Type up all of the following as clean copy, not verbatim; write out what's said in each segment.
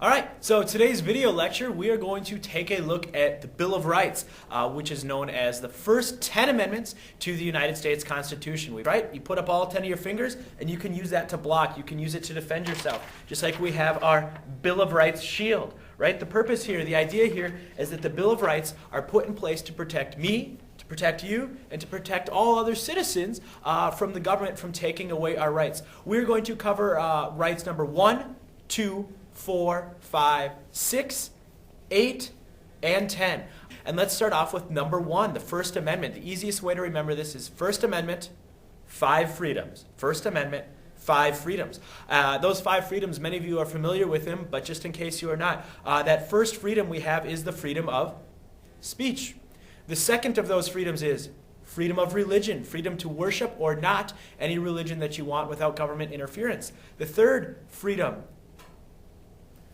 All right, so today's video lecture, we are going to take a look at the Bill of Rights, which is known as the first 10 amendments to the United States Constitution. Right? You put up all 10 of your fingers, and you can use that to block. You can use it to defend yourself, just like we have our Bill of Rights shield. Right? The purpose here, the idea here, is that the Bill of Rights are put in place to protect me, to protect you, and to protect all other citizens from the government from taking away our rights. We're going to cover rights number 1, 2, 4, 5, 6, 8, and 10. And let's start off with number 1, the First Amendment. The easiest way to remember this is First Amendment, 5 freedoms. First Amendment, 5 freedoms. Those 5 freedoms, many of you are familiar with them, but just in case you are not, that first freedom we have is the freedom of speech. The second of those freedoms is freedom of religion, freedom to worship or not any religion that you want without government interference. The third freedom,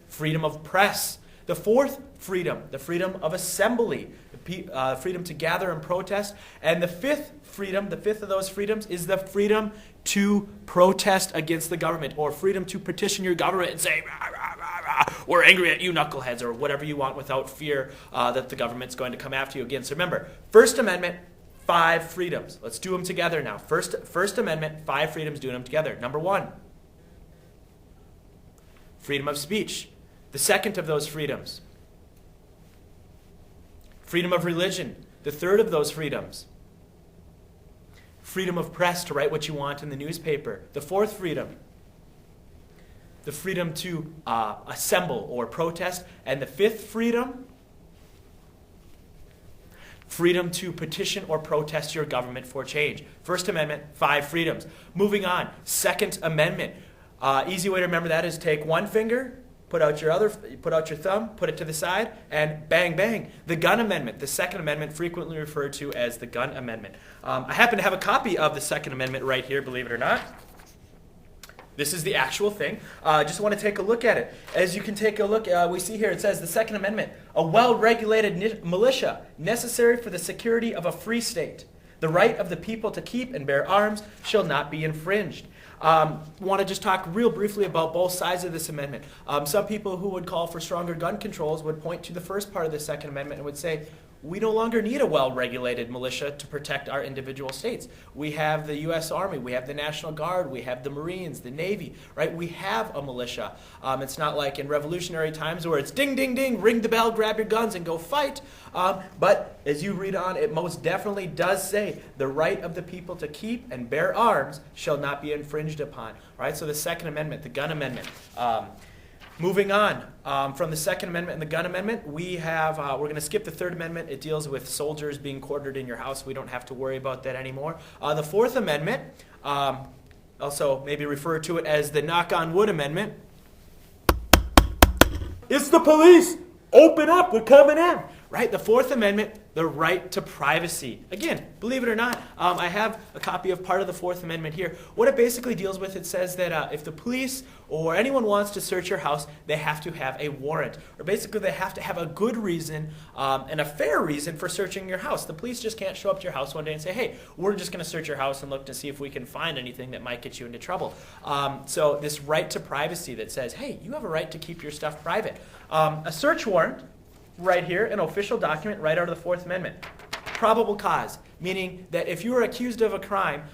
freedom of press. The fourth freedom, the freedom of assembly, the freedom to gather and protest. And the fifth freedom, the fifth of those freedoms, is the freedom to protest against the government, or freedom to petition your government and say, rah, rah, rah, rah, we're angry at you knuckleheads, or whatever you want without fear that the government's going to come after you again. So remember, First Amendment, 5 freedoms. Let's do them together now. First Amendment, 5 freedoms, doing them together. Number 1, freedom of speech. The second of those freedoms, freedom of religion. The third of those freedoms, freedom of press, to write what you want in the newspaper. The fourth freedom, the freedom to assemble or protest. And the fifth freedom, freedom to petition or protest your government for change. First Amendment, 5 freedoms. Moving on, Second Amendment. Easy way to remember that is take one finger, put out your thumb, put it to the side, and bang, bang. The Gun Amendment, the Second Amendment, frequently referred to as the Gun Amendment. I happen to have a copy of the Second Amendment right here, believe it or not. This is the actual thing. Just want to take a look at it. As you can take a look, we see here it says the Second Amendment, a well-regulated militia necessary for the security of a free state. The right of the people to keep and bear arms shall not be infringed. Want to just talk real briefly about both sides of this amendment. Some people who would call for stronger gun controls would point to the first part of the Second Amendment and would say, we no longer need a well-regulated militia to protect our individual states. We have the U.S. Army, we have the National Guard, we have the Marines, the Navy, right? We have a militia. It's not like in revolutionary times where it's ding, ding, ding, ring the bell, grab your guns, and go fight. But as you read on, it most definitely does say the right of the people to keep and bear arms shall not be infringed upon. Right? So the Second Amendment, the Gun Amendment. Moving on from the Second Amendment and the Gun Amendment, we're going to skip the Third Amendment. It deals with soldiers being quartered in your house. We don't have to worry about that anymore. The Fourth Amendment, also maybe refer to it as the Knock on Wood Amendment. It's the police! Open up, we're coming in! Right? The Fourth Amendment, the right to privacy. Again, believe it or not, I have a copy of part of the Fourth Amendment here. What it basically deals with, it says that if the police or anyone wants to search your house, they have to have a warrant. Or basically they have to have a good reason and a fair reason for searching your house. The police just can't show up to your house one day and say, hey, we're just going to search your house and look to see if we can find anything that might get you into trouble. So this right to privacy that says, hey, you have a right to keep your stuff private. A search warrant, right here, an official document right out of the Fourth Amendment. Probable cause, meaning that if you are accused of a crime,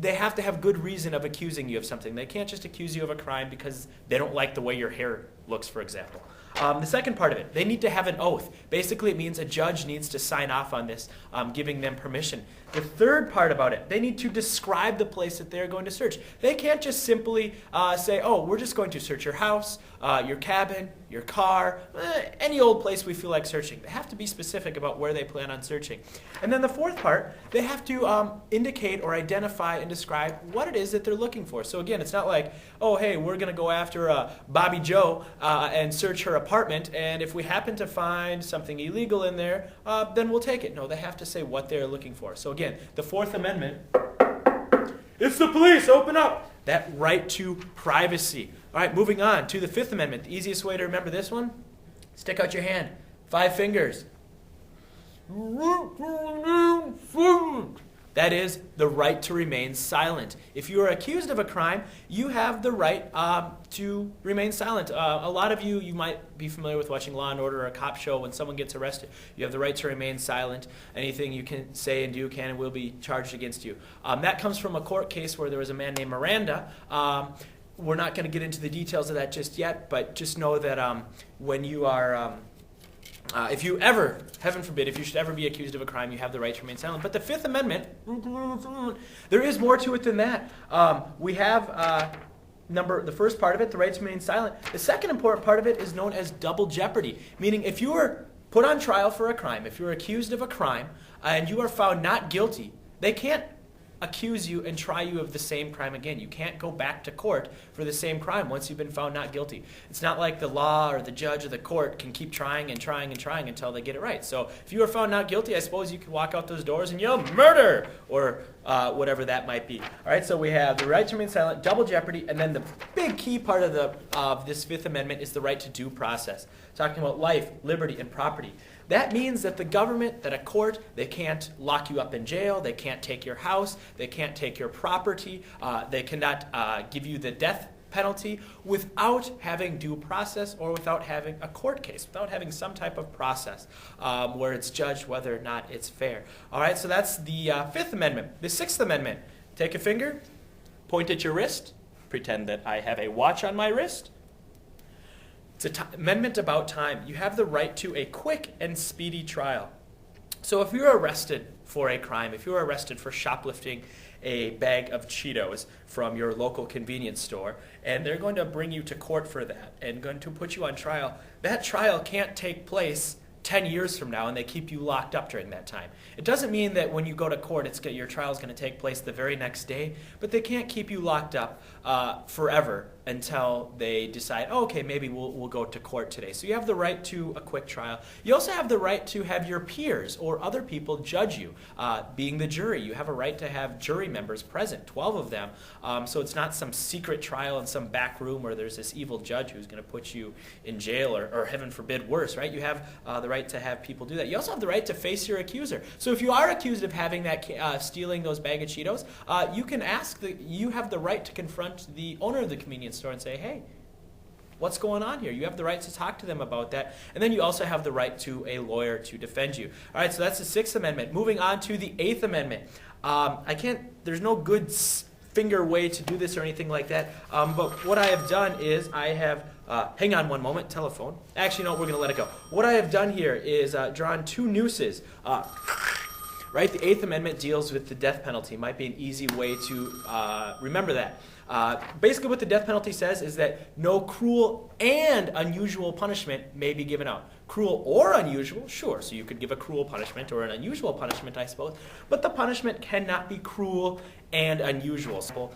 they have to have good reason of accusing you of something. They can't just accuse you of a crime because they don't like the way your hair looks, for example. The second part of it, they need to have an oath. Basically, it means a judge needs to sign off on this, giving them permission. The third part about it, they need to describe the place that they're going to search. They can't just simply say, oh, we're just going to search your house, your cabin, your car, any old place we feel like searching. They have to be specific about where they plan on searching. And then the fourth part, they have to indicate or identify and describe what it is that they're looking for. So again, it's not like, oh, hey, we're going to go after Bobby Joe and search her apartment, and if we happen to find something illegal in there, then we'll take it. No, they have to say what they're looking for. So again, the Fourth Amendment, it's the police, open up! That right to privacy. All right, moving on to the Fifth Amendment. The easiest way to remember this one, stick out your hand, 5 fingers. That is the right to remain silent. If you are accused of a crime, you have the right to remain silent. A lot of you might be familiar with watching Law & Order or a cop show. When someone gets arrested, you have the right to remain silent. Anything you can say and do can and will be charged against you. That comes from a court case where there was a man named Miranda. We're not going to get into the details of that just yet, but just know that when you are... if you ever, heaven forbid, if you should ever be accused of a crime, you have the right to remain silent. But the Fifth Amendment, there is more to it than that. We have the first part of it, the right to remain silent. The second important part of it is known as double jeopardy, meaning if you are put on trial for a crime, if you're accused of a crime, and you are found not guilty, they can't accuse you and try you of the same crime again. You can't go back to court for the same crime once you've been found not guilty. It's not like the law or the judge or the court can keep trying and trying and trying until they get it right. So if you are found not guilty, I suppose you can walk out those doors and yell, "Murder!" or whatever that might be. All right, so we have the right to remain silent, double jeopardy, and then the big key part of this Fifth Amendment is the right to due process, talking about life, liberty, and property. That means that the government, that a court, they can't lock you up in jail, they can't take your house, they can't take your property, they cannot give you the death penalty without having due process or without having a court case, without having some type of process where it's judged whether or not it's fair. All right, so that's the Fifth Amendment. The Sixth Amendment, take a finger, point at your wrist, pretend that I have a watch on my wrist. It's an amendment about time. You have the right to a quick and speedy trial. So if you're arrested for a crime, if you're arrested for shoplifting a bag of Cheetos from your local convenience store, and they're going to bring you to court for that and going to put you on trial, that trial can't take place 10 years from now and they keep you locked up during that time. It doesn't mean that when you go to court, your trial is going to take place the very next day, but they can't keep you locked up forever until they decide, oh, okay, maybe we'll go to court today. So you have the right to a quick trial. You also have the right to have your peers or other people judge you. Being the jury, you have a right to have jury members present, 12 of them. So it's not some secret trial in some back room where there's this evil judge who's going to put you in jail or heaven forbid, worse, right? You have the right to have people do that. You also have the right to face your accuser. So if you are accused of having that stealing those bag of Cheetos, you can you have the right to confront the owner of the convenience store and say, hey, what's going on here? You have the right to talk to them about that. And then you also have the right to a lawyer to defend you. All right, so that's the Sixth Amendment. Moving on to the Eighth Amendment. There's no good finger way to do this or anything like that. But what I have done is I have, hang on one moment, telephone. Actually, no, we're going to let it go. What I have done here is drawn two nooses. Right, the Eighth Amendment deals with the death penalty. Might be an easy way to remember that. Basically what the death penalty says is that no cruel and unusual punishment may be given out. Cruel or unusual, sure, so you could give a cruel punishment or an unusual punishment, I suppose, but the punishment cannot be cruel and unusual. So,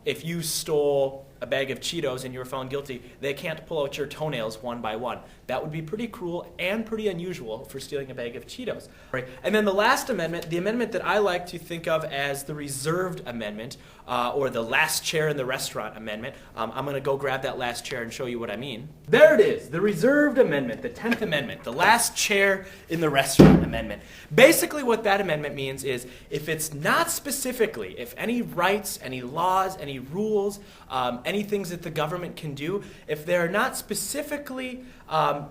if you stole a bag of Cheetos and you were found guilty, they can't pull out your toenails one by one. That would be pretty cruel and pretty unusual for stealing a bag of Cheetos. Right? And then the last amendment, the amendment that I like to think of as the reserved amendment, or the last chair in the restaurant amendment. I'm going to go grab that last chair and show you what I mean. There it is, the reserved amendment, the 10th amendment, the last chair in the restaurant amendment. Basically what that amendment means is if it's not specifically, if any rights, any laws, any rules, any things that the government can do, if they're not specifically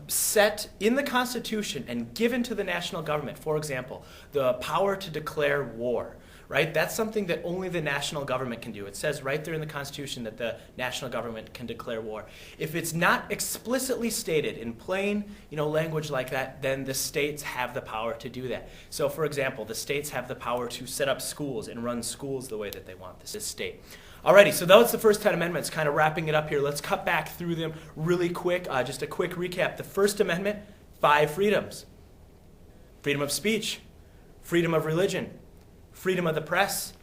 set in the Constitution and given to the national government, for example, the power to declare war, right? That's something that only the national government can do. It says right there in the Constitution that the national government can declare war. If it's not explicitly stated in plain, language like that, then the states have the power to do that. So, for example, the states have the power to set up schools and run schools the way that they want. This is state. Alrighty, so that's the first 10 amendments, kind of wrapping it up here. Let's cut back through them really quick. Just a quick recap. The First Amendment, 5 freedoms. Freedom of speech, freedom of religion, freedom of the press,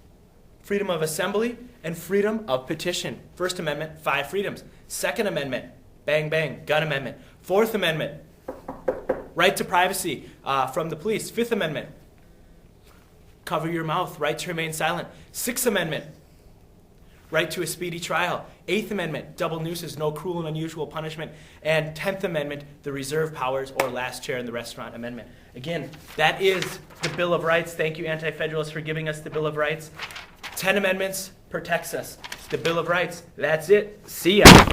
freedom of assembly, and freedom of petition. First Amendment, 5 freedoms. Second Amendment, bang, bang, gun amendment. Fourth Amendment, right to privacy from the police. Fifth Amendment, cover your mouth, right to remain silent. Sixth Amendment, right to a speedy trial. 8th Amendment, double nooses, no cruel and unusual punishment. And 10th Amendment, the reserve powers or last chair in the restaurant amendment. Again, that is the Bill of Rights. Thank you, Anti-Federalists, for giving us the Bill of Rights. 10 amendments protects us. The Bill of Rights. That's it. See ya.